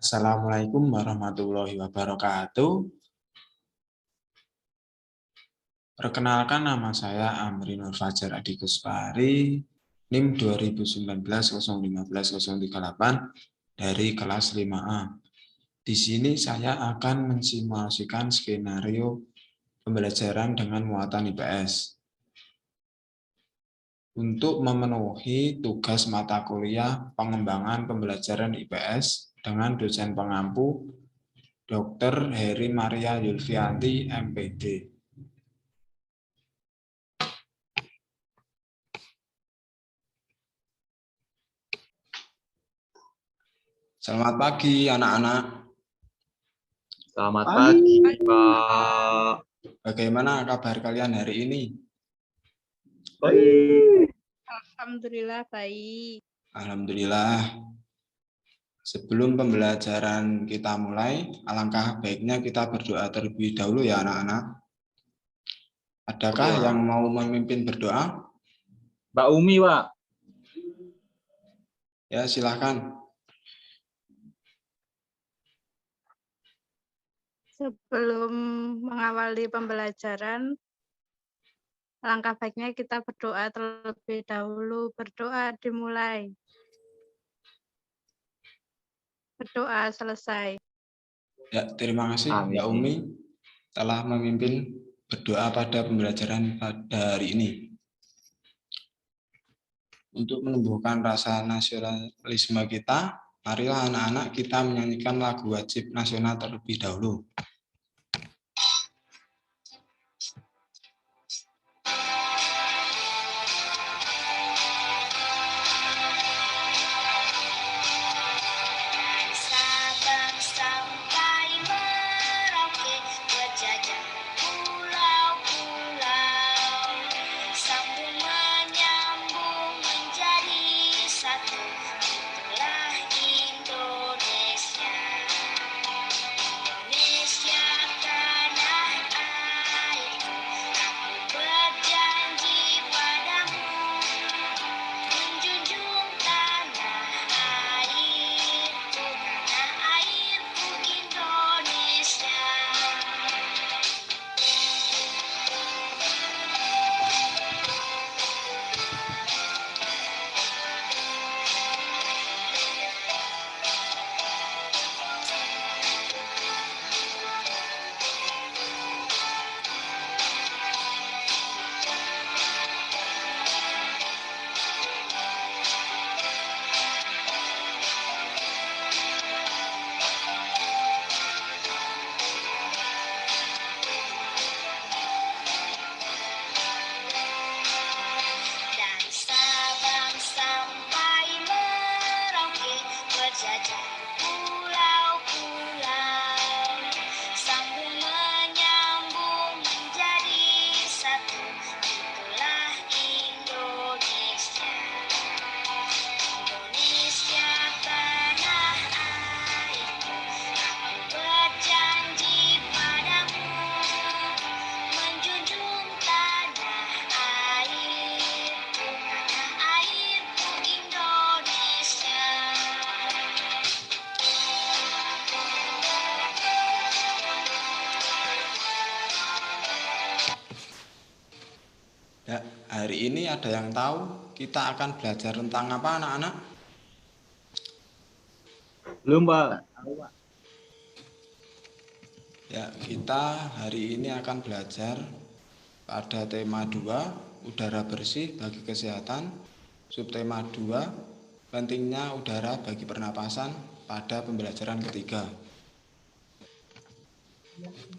Assalamualaikum warahmatullahi wabarakatuh. Perkenalkan, nama saya Amri Nur Fajar Adi Kuspari, NIM 2019-015-038 dari kelas 5A. Di sini saya akan mensimulasikan skenario pembelajaran dengan muatan IPS. Untuk memenuhi tugas mata kuliah pengembangan pembelajaran IPS dengan dosen pengampu Dr. Heri Maria Yulfianti, MPD. Selamat pagi, anak-anak. Selamat pagi, Pak. Bagaimana kabar kalian hari ini? Baik. Alhamdulillah baik. Alhamdulillah. Sebelum pembelajaran kita mulai, alangkah baiknya kita berdoa terlebih dahulu ya anak-anak. Adakah yang mau memimpin berdoa? Mbak Umi, Pak. Ya, silakan. Sebelum mengawali pembelajaran, langkah baiknya kita berdoa terlebih dahulu. Berdoa dimulai. Berdoa selesai. Ya, terima kasih Mbak Umi telah memimpin berdoa pada pembelajaran pada hari ini. Untuk menumbuhkan rasa nasionalisme kita, marilah anak-anak kita menyanyikan lagu wajib nasional terlebih dahulu. Ya, hari ini ada yang tahu kita akan belajar tentang apa anak-anak? Belum, Pak. Ya, kita hari ini akan belajar pada tema 2, udara bersih bagi kesehatan, subtema 2, pentingnya udara bagi pernapasan pada pembelajaran ketiga.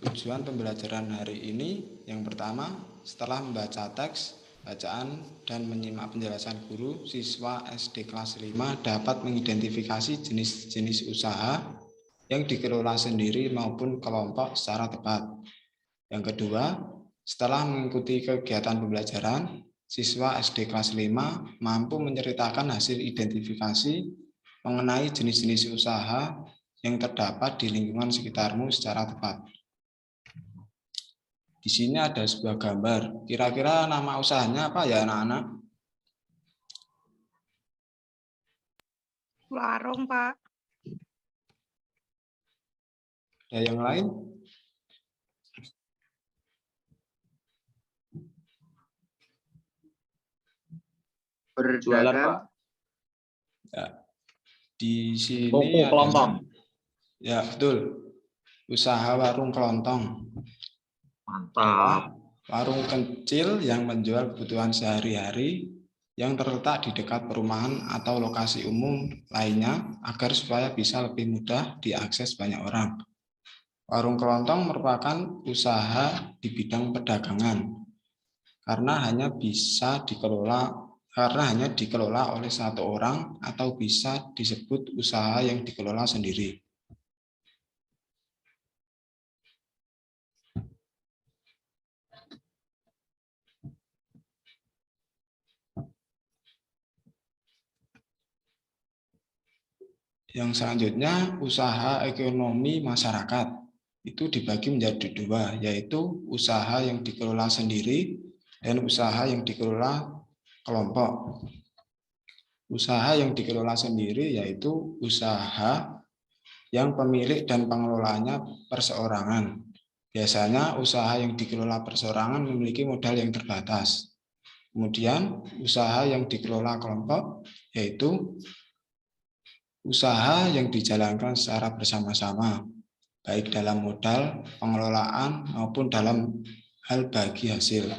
Tujuan pembelajaran hari ini yang pertama, setelah membaca teks, bacaan, dan menyimak penjelasan guru, siswa SD kelas 5 dapat mengidentifikasi jenis-jenis usaha yang dikelola sendiri maupun kelompok secara tepat. Yang kedua, setelah mengikuti kegiatan pembelajaran, siswa SD kelas 5 mampu menceritakan hasil identifikasi mengenai jenis-jenis usaha yang terdapat di lingkungan sekitarmu secara tepat. Di sini ada sebuah gambar. Kira-kira nama usahanya apa ya anak-anak? Warung, Pak. Ada yang lain? Jualan, Pak. Berdagang. Ya. Di sini Toko adalah, kelontong. ya betul, usaha warung kelontong. Mantap. Warung kecil yang menjual kebutuhan sehari-hari yang terletak di dekat perumahan atau lokasi umum lainnya agar supaya bisa lebih mudah diakses banyak orang. Warung kelontong merupakan usaha di bidang perdagangan karena hanya dikelola oleh satu orang atau bisa disebut usaha yang dikelola sendiri. Yang selanjutnya, usaha ekonomi masyarakat. Itu dibagi menjadi dua, yaitu usaha yang dikelola sendiri dan usaha yang dikelola kelompok. Usaha yang dikelola sendiri yaitu usaha yang pemilik dan pengelolanya perseorangan. Biasanya usaha yang dikelola perseorangan memiliki modal yang terbatas. Kemudian usaha yang dikelola kelompok yaitu usaha yang dijalankan secara bersama-sama, baik dalam modal, pengelolaan, maupun dalam hal bagi hasil.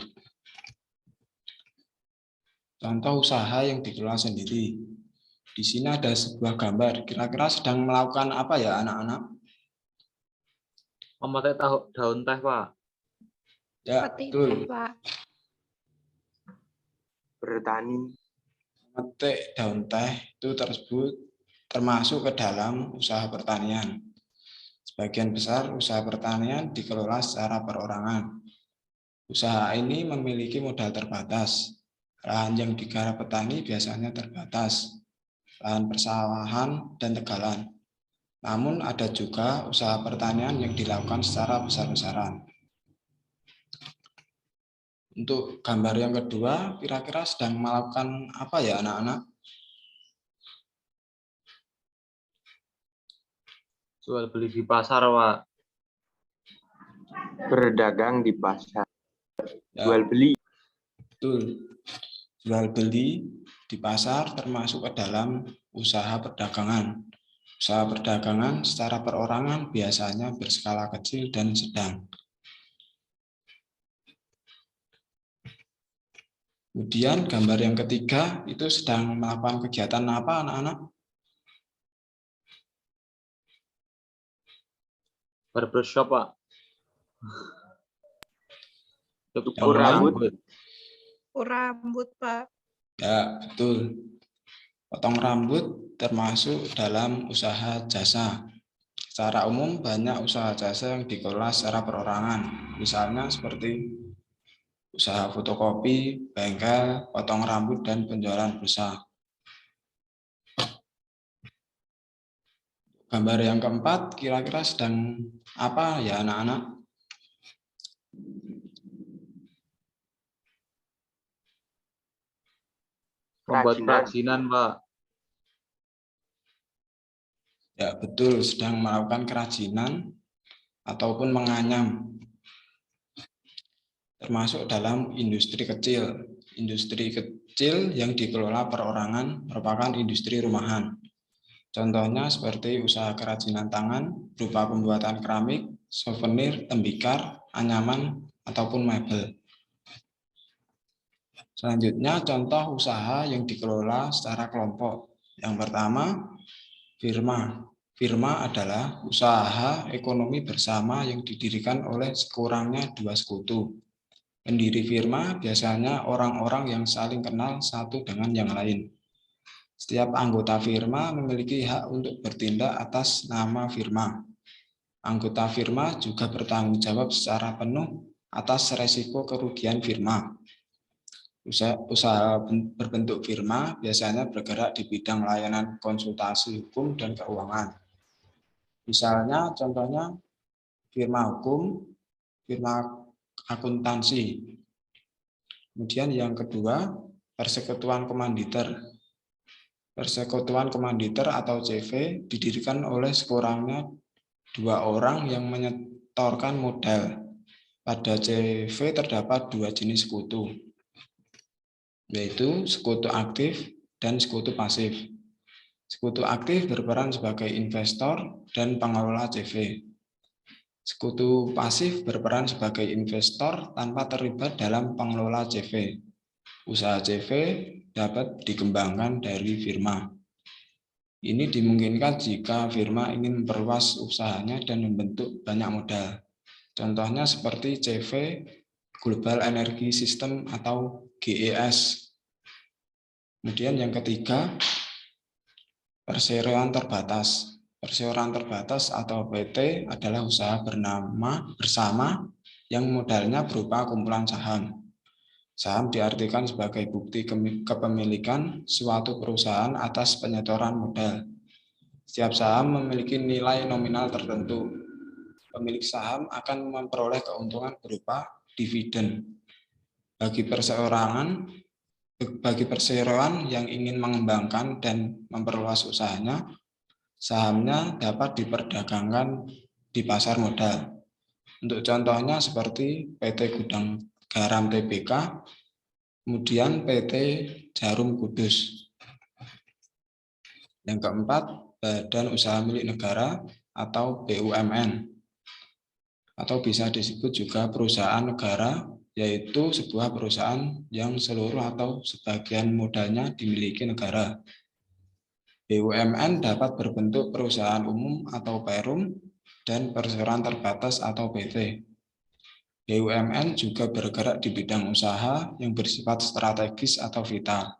Contoh usaha yang dikelola sendiri. Di sini ada sebuah gambar. Kira-kira sedang melakukan apa ya anak-anak? Memakai daun teh, Pak. Ya, Petik betul. teh, Pak. Bertani. Memetik daun teh itu tersebut termasuk ke dalam usaha pertanian. Sebagian besar usaha pertanian dikelola secara perorangan. Usaha ini memiliki modal terbatas. Lahan yang digarap petani biasanya terbatas, lahan persawahan dan tegalan. Namun ada juga usaha pertanian yang dilakukan secara besar-besaran. Untuk gambar yang kedua, kira-kira sedang melakukan apa ya anak-anak? Jual beli di pasar, Pak. Berdagang di pasar. Ya, Jual beli. betul. Jual beli di pasar termasuk ke dalam usaha perdagangan. Usaha perdagangan secara perorangan biasanya berskala kecil dan sedang. Kemudian gambar yang ketiga itu sedang melakukan kegiatan apa anak-anak? Barbershop, Pak. Yang lain? Rambut, Pak. Ya, betul. Potong rambut termasuk dalam usaha jasa. Secara umum banyak usaha jasa yang dikelola secara perorangan. Misalnya seperti usaha fotokopi, bengkel, potong rambut, dan penjualan pulsa. Gambar yang keempat kira-kira sedang apa ya anak-anak? Membuat Kerajinan. kerajinan, Pak. Ya, betul, sedang melakukan kerajinan ataupun menganyam. Termasuk dalam industri kecil. Industri kecil yang dikelola perorangan merupakan industri rumahan. Contohnya seperti usaha kerajinan tangan berupa pembuatan keramik, souvenir, tembikar, anyaman, ataupun mebel. Selanjutnya contoh usaha yang dikelola secara kelompok. Yang pertama, firma. Firma adalah usaha ekonomi bersama yang didirikan oleh sekurangnya 2 sekutu. Pendiri firma biasanya orang-orang yang saling kenal satu dengan yang lain. Setiap anggota firma memiliki hak untuk bertindak atas nama firma. Anggota firma juga bertanggung jawab secara penuh atas resiko kerugian firma. Usaha berbentuk firma biasanya bergerak di bidang layanan konsultasi hukum dan keuangan. Misalnya contohnya firma hukum, firma akuntansi. Kemudian yang kedua, persekutuan komanditer. Persekutuan komanditer atau CV didirikan oleh sekurangnya dua orang yang menyetorkan modal. Pada CV terdapat dua jenis sekutu, yaitu sekutu aktif dan sekutu pasif. Sekutu aktif berperan sebagai investor dan pengelola CV. Sekutu pasif berperan sebagai investor tanpa terlibat dalam pengelola CV. Usaha CV dapat dikembangkan dari firma. Ini dimungkinkan jika firma ingin memperluas usahanya dan membentuk banyak modal. Contohnya seperti CV Global Energy System atau GES. Kemudian yang ketiga, perseroan terbatas. Perseroan terbatas atau PT adalah usaha bersama yang modalnya berupa kumpulan saham. Saham diartikan sebagai bukti kepemilikan suatu perusahaan atas penyetoran modal. Setiap saham memiliki nilai nominal tertentu. Pemilik saham akan memperoleh keuntungan berupa dividen. Bagi perseroan yang ingin mengembangkan dan memperluas usahanya, sahamnya dapat diperdagangkan di pasar modal. Untuk contohnya seperti PT Gudang Garam Tbk, kemudian PT Jarum Kudus. Yang keempat, Badan Usaha Milik Negara atau BUMN. Atau bisa disebut juga perusahaan negara, yaitu sebuah perusahaan yang seluruh atau sebagian modalnya dimiliki negara. BUMN dapat berbentuk perusahaan umum atau perum dan perseroan terbatas atau PT. BUMN juga bergerak di bidang usaha yang bersifat strategis atau vital.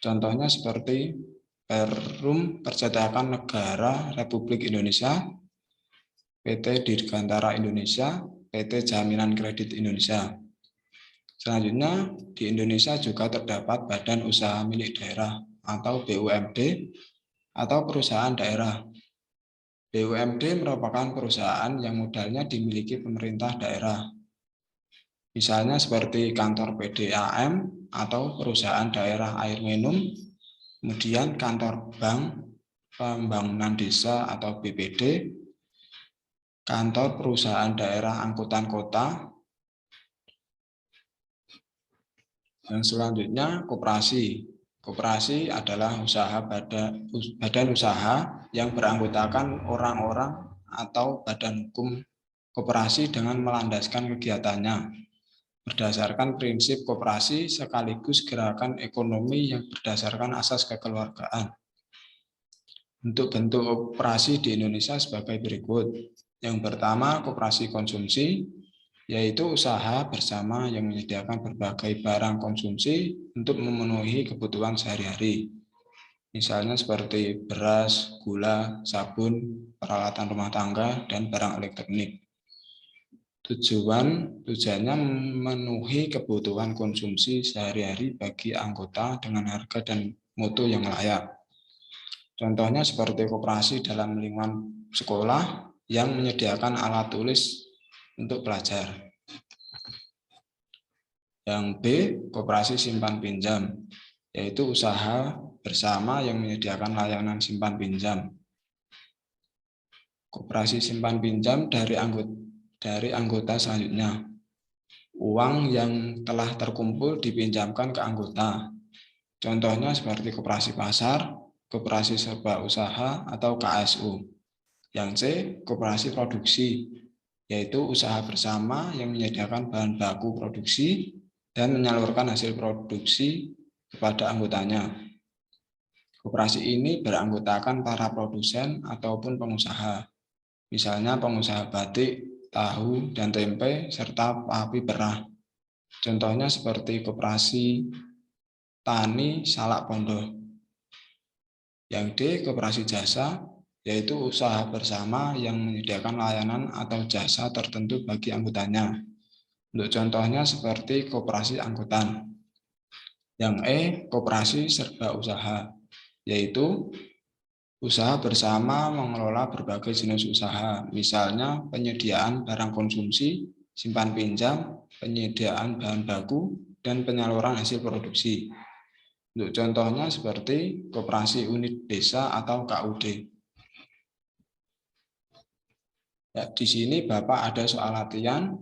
Contohnya seperti Perum Percetakan Negara Republik Indonesia, PT Dirgantara Indonesia, PT Jaminan Kredit Indonesia. Selanjutnya, di Indonesia juga terdapat Badan Usaha Milik Daerah atau BUMD atau perusahaan daerah. BUMD merupakan perusahaan yang modalnya dimiliki pemerintah daerah. Misalnya seperti kantor PDAM atau perusahaan daerah air minum, kemudian kantor Bank Pembangunan Desa atau BPD, kantor perusahaan daerah angkutan kota, dan selanjutnya koperasi. Koperasi adalah badan usaha yang beranggotakan orang-orang atau badan hukum koperasi dengan melandaskan kegiatannya berdasarkan prinsip koperasi sekaligus gerakan ekonomi yang berdasarkan asas kekeluargaan. Untuk bentuk koperasi di Indonesia sebagai berikut. Yang pertama, koperasi konsumsi, yaitu usaha bersama yang menyediakan berbagai barang konsumsi untuk memenuhi kebutuhan sehari-hari. Misalnya seperti beras, gula, sabun, peralatan rumah tangga, dan barang elektronik. Tujuannya memenuhi kebutuhan konsumsi sehari-hari bagi anggota dengan harga dan mutu yang layak. Contohnya seperti koperasi dalam lingkungan sekolah yang menyediakan alat tulis untuk pelajar. Yang B, koperasi simpan pinjam, yaitu usaha bersama yang menyediakan layanan simpan pinjam. Koperasi simpan pinjam dari anggota selanjutnya. Uang yang telah terkumpul dipinjamkan ke anggota. Contohnya seperti koperasi pasar, koperasi serba usaha, atau KSU. Yang C, koperasi produksi, yaitu usaha bersama yang menyediakan bahan baku produksi dan menyalurkan hasil produksi kepada anggotanya. Koperasi ini beranggotakan para produsen ataupun pengusaha, misalnya pengusaha batik, tahu, dan tempe, serta api perah. Contohnya seperti koperasi tani Salak Pondok. Yang D, koperasi jasa, yaitu usaha bersama yang menyediakan layanan atau jasa tertentu bagi anggotanya. Untuk contohnya seperti koperasi angkutan. Yang E, koperasi serba usaha, yaitu usaha bersama mengelola berbagai jenis usaha, misalnya penyediaan barang konsumsi, simpan pinjam, penyediaan bahan baku, dan penyaluran hasil produksi. Untuk contohnya seperti koperasi unit desa atau KUD. Ya, di sini Bapak ada soal latihan.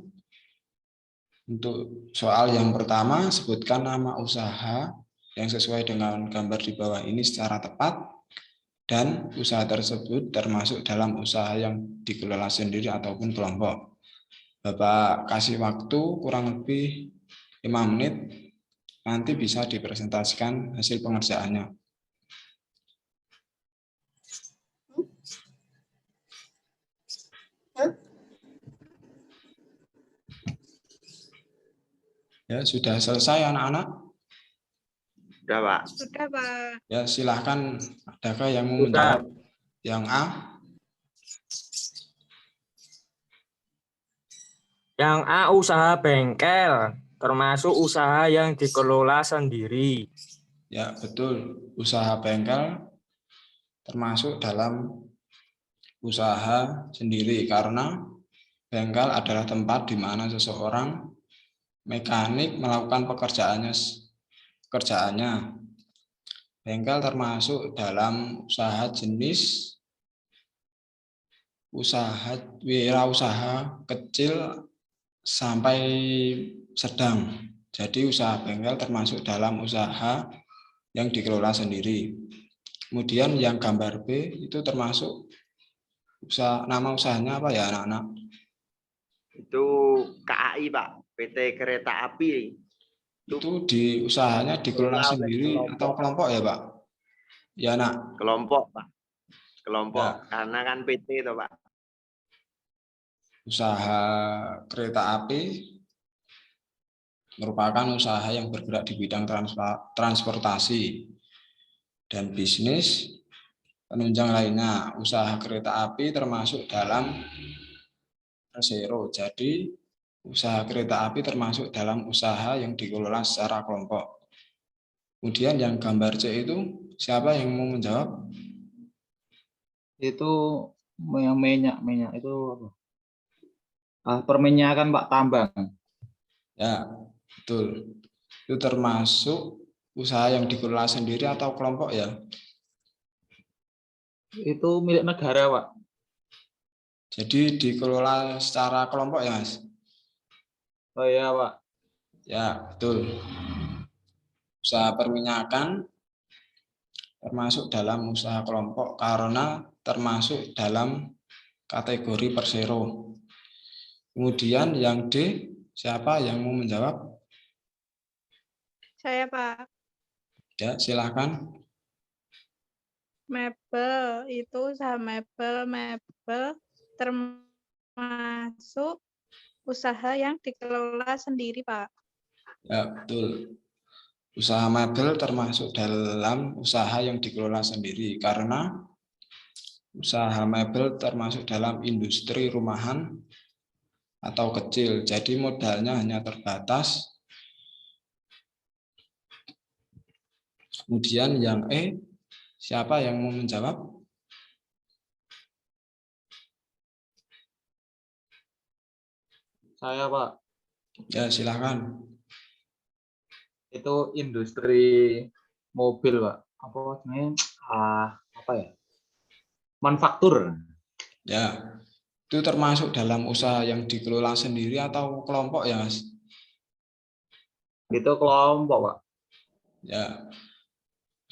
Untuk soal yang pertama, sebutkan nama usaha yang sesuai dengan gambar di bawah ini secara tepat, dan usaha tersebut termasuk dalam usaha yang dikelola sendiri ataupun kelompok. Bapak kasih waktu kurang lebih 5 menit, nanti bisa dipresentasikan hasil pengerjaannya. Ya, sudah selesai anak-anak? Sudah, Pak. Sudah, Pak. Ya, silahkan. Adakah yang mau Sudah. menjawab? Yang A? Yang A, usaha bengkel, termasuk usaha yang dikelola sendiri. Ya, betul. Usaha bengkel termasuk dalam usaha sendiri karena bengkel adalah tempat di mana seseorang mekanik melakukan pekerjaannya. Bengkel termasuk dalam usaha jenis wirausaha kecil sampai sedang. Jadi usaha bengkel termasuk dalam usaha yang dikelola sendiri. Kemudian yang gambar B itu termasuk nama usahanya apa ya anak-anak? Itu KAI, Pak. PT Kereta Api. Itu di usahanya dikelola sendiri atau kelompok ya Pak? Ya nak. Kelompok, Pak. Kelompok. Ya. Karena kan PT itu, Pak. Usaha kereta api merupakan usaha yang bergerak di bidang transportasi dan bisnis penunjang lainnya. Usaha kereta api termasuk dalam persero. Jadi usaha kereta api termasuk dalam usaha yang dikelola secara kelompok. Kemudian yang gambar C itu siapa yang mau menjawab? Itu yang minyak itu apa? Perminyakan Pak, tambang. Ya, betul. Itu termasuk usaha yang dikelola sendiri atau kelompok ya? Itu milik negara, Pak. Jadi dikelola secara kelompok ya, Mas? Oh iya, Pak. Ya, betul. Usaha perminyakan termasuk dalam usaha kelompok karena termasuk dalam kategori persero. Kemudian yang D, siapa yang mau menjawab? Saya, Pak. Ya, silakan. Mebel itu usaha mebel termasuk usaha yang dikelola sendiri, Pak. Ya, betul. Usaha mebel termasuk dalam usaha yang dikelola sendiri karena usaha mebel termasuk dalam industri rumahan atau kecil. Jadi modalnya hanya terbatas. Kemudian yang E, siapa yang mau menjawab? Saya, Pak. Ya, silakan. Itu industri mobil, Pak. Apa namanya? Apa ya? Manufaktur. Ya, itu termasuk dalam usaha yang dikelola sendiri atau kelompok ya, Mas? Itu kelompok, Pak. Ya,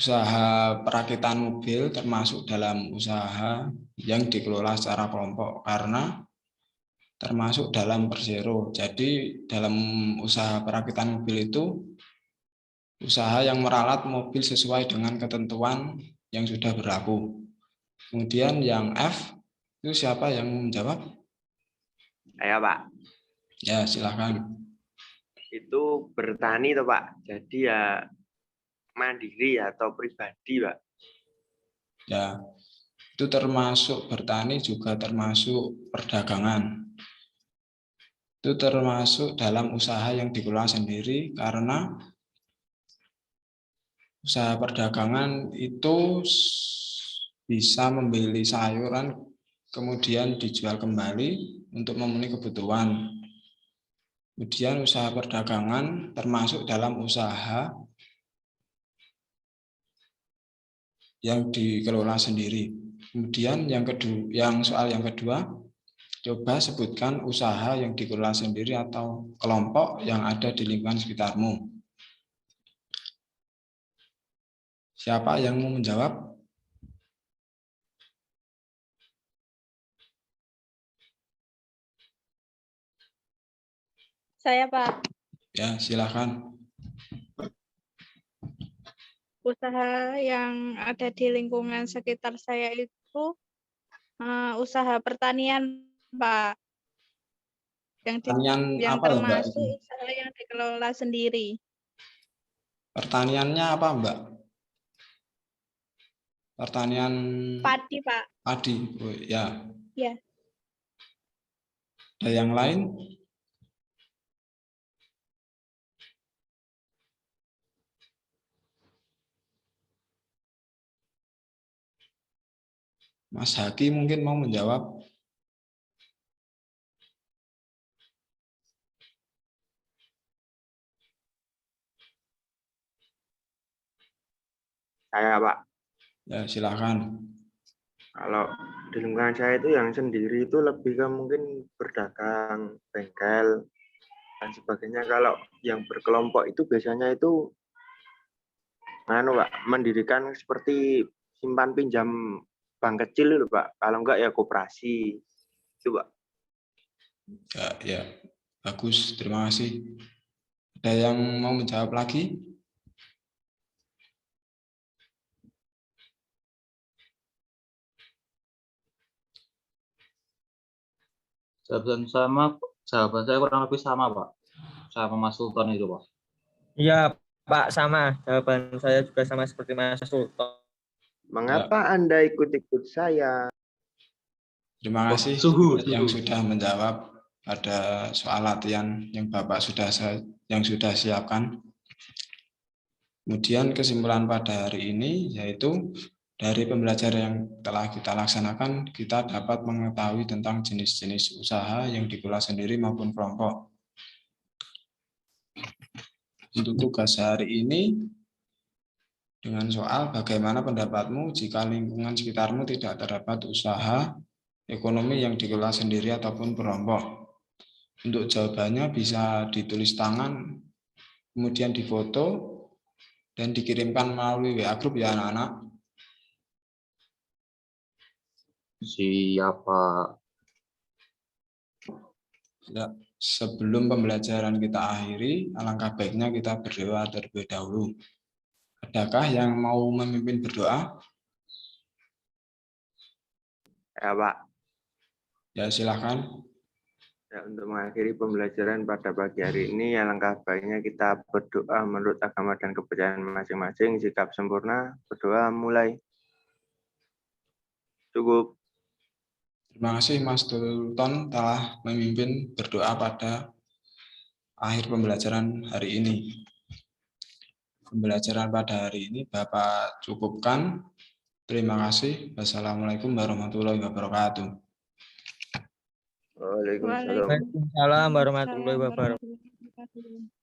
usaha perakitan mobil termasuk dalam usaha yang dikelola secara kelompok karena termasuk dalam persero. Jadi dalam usaha perakitan mobil itu usaha yang meralat mobil sesuai dengan ketentuan yang sudah berlaku. Kemudian yang F itu siapa yang menjawab? Saya, Pak. Ya, silakan. Itu bertani tuh, Pak. Jadi ya mandiri atau pribadi, Pak. Ya, itu termasuk bertani juga termasuk perdagangan. Itu termasuk dalam usaha yang dikelola sendiri karena usaha perdagangan itu bisa membeli sayuran kemudian dijual kembali untuk memenuhi kebutuhan. Kemudian usaha perdagangan termasuk dalam usaha yang dikelola sendiri. Kemudian yang kedua, soal yang kedua, Coba sebutkan usaha yang dikelola sendiri atau kelompok yang ada di lingkungan sekitarmu. Siapa yang mau menjawab? Saya, Pak. Ya, silakan. Usaha yang ada di lingkungan sekitar saya itu usaha pertanian, Pak. Pertanian Yang apa ya, Mbak? termasuk usaha yang dikelola sendiri. Pertaniannya apa, Mbak? Pertanian Padi, Pak. padi. Oh, ya. Ya. Ada yang lain? Mas Haki mungkin mau menjawab. Saya, Pak. Ya, silakan. Kalau di lingkungan saya itu yang sendiri itu lebih ke mungkin berdagang, bengkel, dan sebagainya. Kalau yang berkelompok itu biasanya itu Pak, mendirikan seperti simpan pinjam bank kecil itu, Pak. Kalau enggak ya koperasi. Itu, Pak. Ya, bagus. Terima kasih. Ada yang mau menjawab lagi? Jawaban saya kurang lebih sama, Pak. Sama Mas Sultan itu, Pak. Iya, Pak, sama. Jawaban saya juga sama seperti Mas Sultan. Mengapa Anda ikut-ikut saya? Terima kasih Suhu. yang sudah menjawab pada soal latihan yang Bapak sudah siapkan. Kemudian kesimpulan pada hari ini yaitu dari pembelajaran yang telah kita laksanakan, kita dapat mengetahui tentang jenis-jenis usaha yang dikelola sendiri maupun kelompok. Untuk tugas hari ini, dengan soal bagaimana pendapatmu jika lingkungan sekitarmu tidak terdapat usaha ekonomi yang dikelola sendiri ataupun kelompok. Untuk jawabannya bisa ditulis tangan, kemudian difoto, dan dikirimkan melalui WA Group ya anak-anak. Siapa? Ya, sebelum pembelajaran kita akhiri, alangkah baiknya kita berdoa terlebih dahulu. Adakah yang mau memimpin berdoa? Ya, Pak. Ya, silakan. Ya, untuk mengakhiri pembelajaran pada pagi hari ini, alangkah baiknya kita berdoa menurut agama dan kepercayaan masing-masing. Sikap sempurna, berdoa mulai. Cukup. Terima kasih Mas Sultan telah memimpin berdoa pada akhir pembelajaran hari ini. Pembelajaran pada hari ini Bapak cukupkan. Terima kasih. Wassalamualaikum warahmatullahi wabarakatuh. Waalaikumsalam. Waalaikumsalam warahmatullahi wabarakatuh. wabarakatuh.